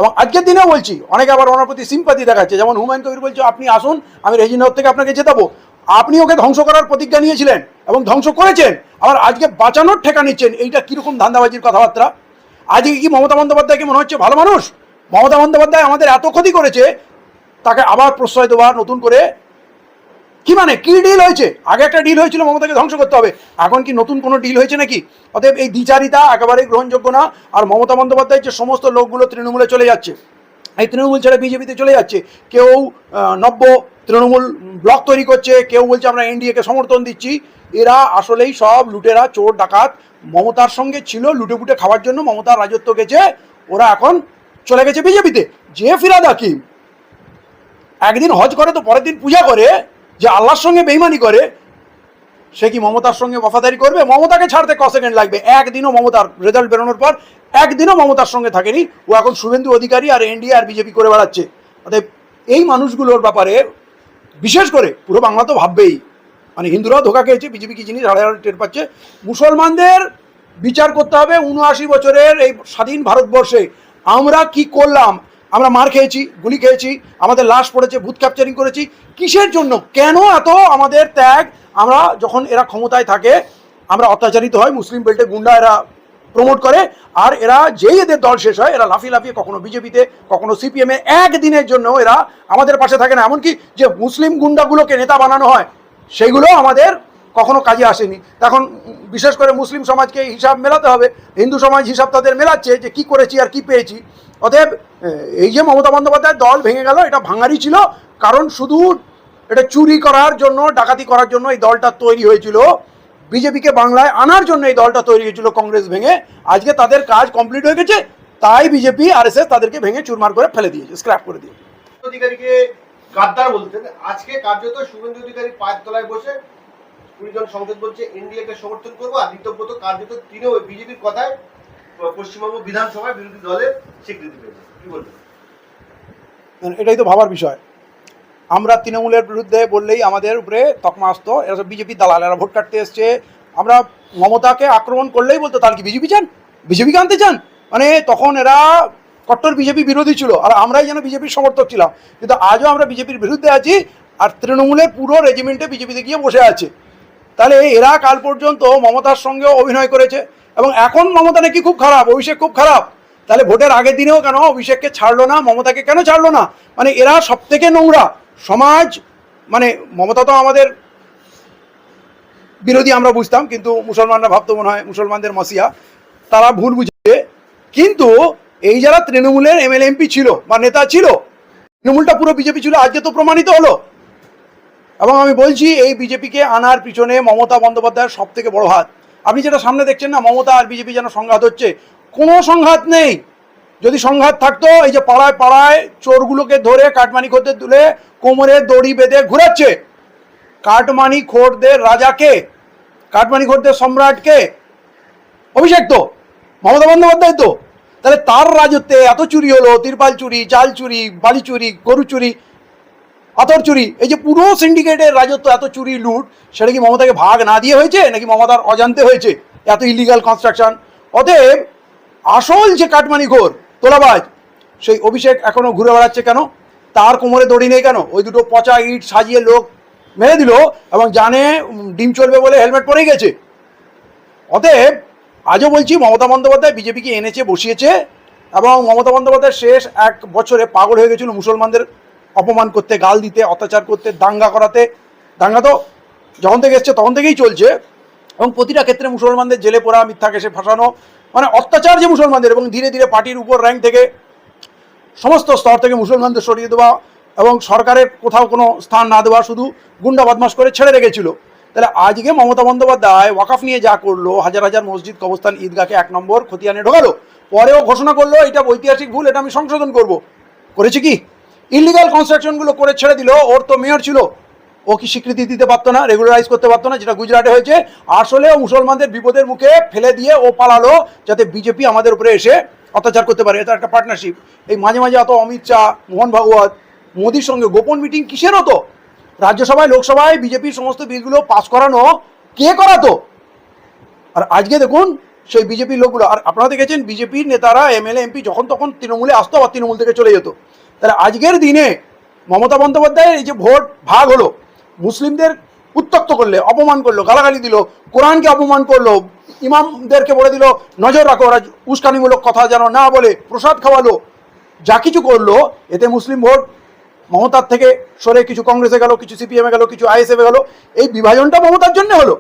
এবং আজকের দিনেও বলছি, অনেকে আবার ওনার প্রতি সিম্পাথি দেখাচ্ছে, যেমন হুমায়ুন কবির বলছে আপনি আসুন, আমি রেজিনগর থেকে আপনাকে জেতাবো। আপনি ওকে ধ্বংস করার প্রতিজ্ঞা নিয়েছিলেন এবং ধ্বংস করেছেন, আবার আজকে বাঁচানোর ঠেকা নিচ্ছেন। এইটা কিরকম ধান্দাবাজির কথাবার্তা? আজকে কি মমতা বন্দ্যোপাধ্যায়কে মনে হচ্ছে ভালো মানুষ? মমতা বন্দ্যোপাধ্যায় আমাদের এত ক্ষতি করেছে, তাকে আবার প্রশ্রয় দেওয়ার নতুন করে কি মানে কি ডিল হয়েছে? আগে একটা ডিল হয়েছিল মমতাকে ধ্বংস করতে হবে, এখন কি নতুন কোনো ডিল হয়েছে নাকি? অতএব এই দ্বিচারিতা একেবারেই গ্রহণযোগ্য না। আর মমতা বন্দ্যোপাধ্যায় যে সমস্ত লোকগুলো তৃণমূলে চলে যাচ্ছে, এই তৃণমূল ছেড়ে বিজেপিতে চলে যাচ্ছে, কেউ নব্য তৃণমূল ব্লক তৈরি করছে, কেউ বলছে আমরা এনডিএকে সমর্থন দিচ্ছি, এরা আসলেই সব লুটেরা, চোর, ডাকাত। মমতার সঙ্গে ছিল লুটে পুটে খাওয়ার জন্য, মমতার রাজত্ব গেছে, ওরা এখন চলে গেছে বিজেপিতে। যে ফিরাদ হাকিম একদিন হজ করে তো পরের দিন পূজা করে, যে আল্লাহর সঙ্গে বেইমানি করে, সে কি মমতার সঙ্গে ওয়াফাদারি করবে? মমতাকে ছাড়তে ক সেকেন্ড লাগবে? একদিনও মমতার রেজাল্ট বেরোনোর পর একদিনও মমতার সঙ্গে থাকেনি, ও এখন শুভেন্দু অধিকারী আর এনডিএ আর বিজেপি করে বেড়াচ্ছে। অতএব এই মানুষগুলোর ব্যাপারে বিশেষ করে পুরো বাংলা তো ভাববেই, মানে হিন্দুরাও ধোকা খেয়েছে, বিজেপি কি জিনিস হাড়ে হাড়ে টের পাচ্ছে। মুসলমানদের বিচার করতে হবে ৭৯ বছরের এই স্বাধীন ভারতবর্ষে আমরা কি করলাম। আমরা মার খেয়েছি, গুলি খেয়েছি, আমাদের লাশ পড়েছে, বুথ ক্যাপচারিং করেছি, কিসের জন্য, কেন এত আমাদের ত্যাগ? আমরা যখন এরা ক্ষমতায় থাকে আমরা অত্যাচারিত হয়, মুসলিম বেল্টে গুন্ডা এরা প্রমোট করে, আর এরা যেই এদের দল শেষ হয় এরা লাফিয়ে লাফিয়ে কখনো বিজেপিতে কখনো সিপিএমে, একদিনের জন্য এরা আমাদের পাশে থাকে না। এমনকি যে মুসলিম গুন্ডাগুলোকে নেতা বানানো হয় সেইগুলো আমাদের কখনো কাজে আসেনি। এখন বিশেষ করে মুসলিম সমাজকে হিসাব মেলাতে হবে, হিন্দু সমাজ হিসাব তাদের মেলাচ্ছে যে কি করেছি আর কি পেয়েছি। অতএব এই যে মমতা বন্দ্যোপাধ্যায়ের দল ভেঙে গেল, এটা ভাঙারই ছিল, কারণ শুধু এটা চুরি করার জন্য, ডাকাতি করার জন্য এই দলটা তৈরি হয়েছিল। বিজেপিকে বাংলায় আনার জন্য এই দলটা তৈরি হয়েছিল কংগ্রেস ভেঙে। আজকে তাদের কাজ কমপ্লিট হয়ে গেছে, তাই বিজেপি আরএসএস তাদেরকে ভেঙে চুরমার করে ফেলে দিয়েছে, স্ক্র্যাপ করে দিয়েছে। অধিকারীকে গাদ্দার বলতেন, আজকে কার্যত শুভেন্দু অধিকারী পায়ের তলায় বসে 20 জন সংসদ বলছে এনডিএকে সমর্থন করবো, আর ঋতব্রত কার্যত তিনিও বিজেপির কথায় পশ্চিমবঙ্গ বিধানসভায় বিরোধী দলের স্বীকৃতি পেয়েছে। কি বলবেন? এটাই তো ভাবার বিষয়। আমরা তৃণমূলের বিরুদ্ধে বললেই আমাদের উপরে তকমা আসতো, এরা সব বিজেপি দালাল, এরা ভোট কাটতে এসছে। আমরা মমতাকে আক্রমণ করলেই বলতো তাহলে কি বিজেপি চান, বিজেপিকে আনতে চান? মানে তখন এরা কট্টর বিজেপি বিরোধী ছিল, আর আমরাই যেন বিজেপির সমর্থক ছিলাম। কিন্তু আজও আমরা বিজেপির বিরুদ্ধে আছি, আর তৃণমূলের পুরো রেজিমেন্টে বিজেপিতে গিয়ে বসে আছে। তাহলে এরা কাল পর্যন্ত মমতার সঙ্গেও অভিনয় করেছে, এবং এখন মমতা নাকি খুব খারাপ, অভিষেক খুব খারাপ। তাহলে ভোটের আগের দিনেও কেন অভিষেককে ছাড়লো না, মমতাকে কেন ছাড়লো না? মানে এরা সব থেকে নোংরা সমাজ। মানে মমতা তো আমাদের বিরোধী আমরা বুঝতাম, কিন্তু মুসলমানরা ভাবতো মনে হয় মুসলমানদের মসিয়া, তারা ভুল বুঝে। কিন্তু এই যারা তৃণমূলের এমএলএ এমপি ছিল বা নেতা ছিল, তৃণমূলটা পুরো বিজেপি ছিল, আজকে তো প্রমাণিত হলো। এবং আমি বলছি এই বিজেপিকে আনার পিছনে মমতা বন্দ্যোপাধ্যায়ের সব থেকে বড় হাত। আপনি যেটা সামনে দেখছেন না, মমতা আর বিজেপি যেন সংঘাত হচ্ছে, কোনো সংঘাত নেই। যদি সংঘাত থাকতো, এই যে পাড়ায় পাড়ায় চোরগুলোকে ধরে কাটমানি খোরদের তুলে কোমরে দড়ি বেঁধে ঘুরাচ্ছে, কাটমানি খোরদের রাজাকে, কাটমানি খোরদের সম্রাটকে অভিষেক তো মমতা বন্দ্যোপাধ্যায় তো। তাহলে তার রাজত্বে এত চুরি হলো, তিরপাল চুরি, চাল চুরি, বালি চুরি, গরু চুরি, আতর চুরি, এই যে পুরো সিন্ডিকেটের রাজত্ব, এত চুরি লুট, সেটা কি মমতাকে ভাগ না দিয়ে হয়েছে নাকি মমতার অজান্তে হয়েছে এত ইলিগাল কনস্ট্রাকশন? অতএব আসল যে কাটমানিখোর তোলাবাজ সেই অভিষেক এখনো ঘুরে বেড়াচ্ছে কেন? তার কোমরে দড়ি নেই কেন? ওই দুটো পচা ইট সাজিয়ে লোক মেরে দিল এবং জানে ডিম চলবে বলে হেলমেট পরেই গেছে। অতএব আজও বলছি মমতা বন্দ্যোপাধ্যায় বিজেপিকে এনেছে, বসিয়েছে, এবং মমতা বন্দ্যোপাধ্যায় শেষ 1 বছরে পাগল হয়ে গেছিল মুসলমানদের অপমান করতে, গাল দিতে, অত্যাচার করতে, দাঙ্গা করাতে। দাঙ্গা তো যখন থেকে এসছে তখন থেকেই চলছে, এবং প্রতিটা ক্ষেত্রে মুসলমানদের জেলে পোড়া, মিথ্যা কেসে ফাঁসানো, মানে অত্যাচার যে মুসলমানদের, এবং ধীরে ধীরে পার্টির উপর র্যাঙ্ক থেকে সমস্ত স্তর থেকে মুসলমানদের সরিয়ে দেওয়া এবং সরকারের কোথাও কোনো স্থান না দেওয়া, শুধু গুন্ডা বদমাশ করে ছেড়ে রেখেছিল। তাহলে আজকে মমতা বন্দ্যোপাধ্যায় ওয়াকফ নিয়ে যা করলো, হাজার হাজার মসজিদ, কবরস্থান, ঈদগাহকে 1 নম্বর খতিয়ানে ঢোকালো, পরেও ঘোষণা করলো এটা ঐতিহাসিক ভুল, এটা আমি সংশোধন করব। করেছে কি? ইলিগাল কনস্ট্রাকশনগুলো করে ছেড়ে দিল। ওর তো মেয়র ছিল, ও কি স্বীকৃতি দিতে পারতো না, রেগুলারাইজ করতে পারতো না, যেটা গুজরাটে হয়েছে? আসলে ও মুসলমানদের বিপদের মুখে ফেলে দিয়ে ও পালালো, যাতে বিজেপি আমাদের উপরে এসে অত্যাচার করতে পারে। এটা একটা পার্টনারশিপ। এই মাঝে মাঝে অত অমিত শাহ, মোহন ভাগবত, মোদির সঙ্গে গোপন মিটিং কিসের হতো? রাজ্যসভায়, লোকসভায় বিজেপির সমস্ত বিলগুলো পাস করানো কে করাতো? আর আজকে দেখুন সেই বিজেপির লোকগুলো। আর আপনারা দেখেছেন বিজেপির নেতারা এমএলএ এমপি যখন তখন তৃণমূলে আসতো আবার তৃণমূল থেকে চলে যেত। তাহলে আজকের দিনে মমতা বন্দ্যোপাধ্যায়ের এই যে ভোট ভাগ হলো, মুসলিমদের উত্তক্ত করলে, অপমান করলো, গালাগালি দিল, কোরআনকে অপমান করলো, ইমামদেরকে বলে দিল নজর রাখো ওরা উস্কানিমূলক কথা যেন না বলে, প্রসাদ খাওয়ালো, যা কিছু করলো, এতে মুসলিম ভোট মমতার থেকে সরে কিছু কংগ্রেসে গেল, কিছু সিপিএমে গেল, কিছু আইএসএফে গেল। এই বিভাজনটা মমতার জন্য হলো।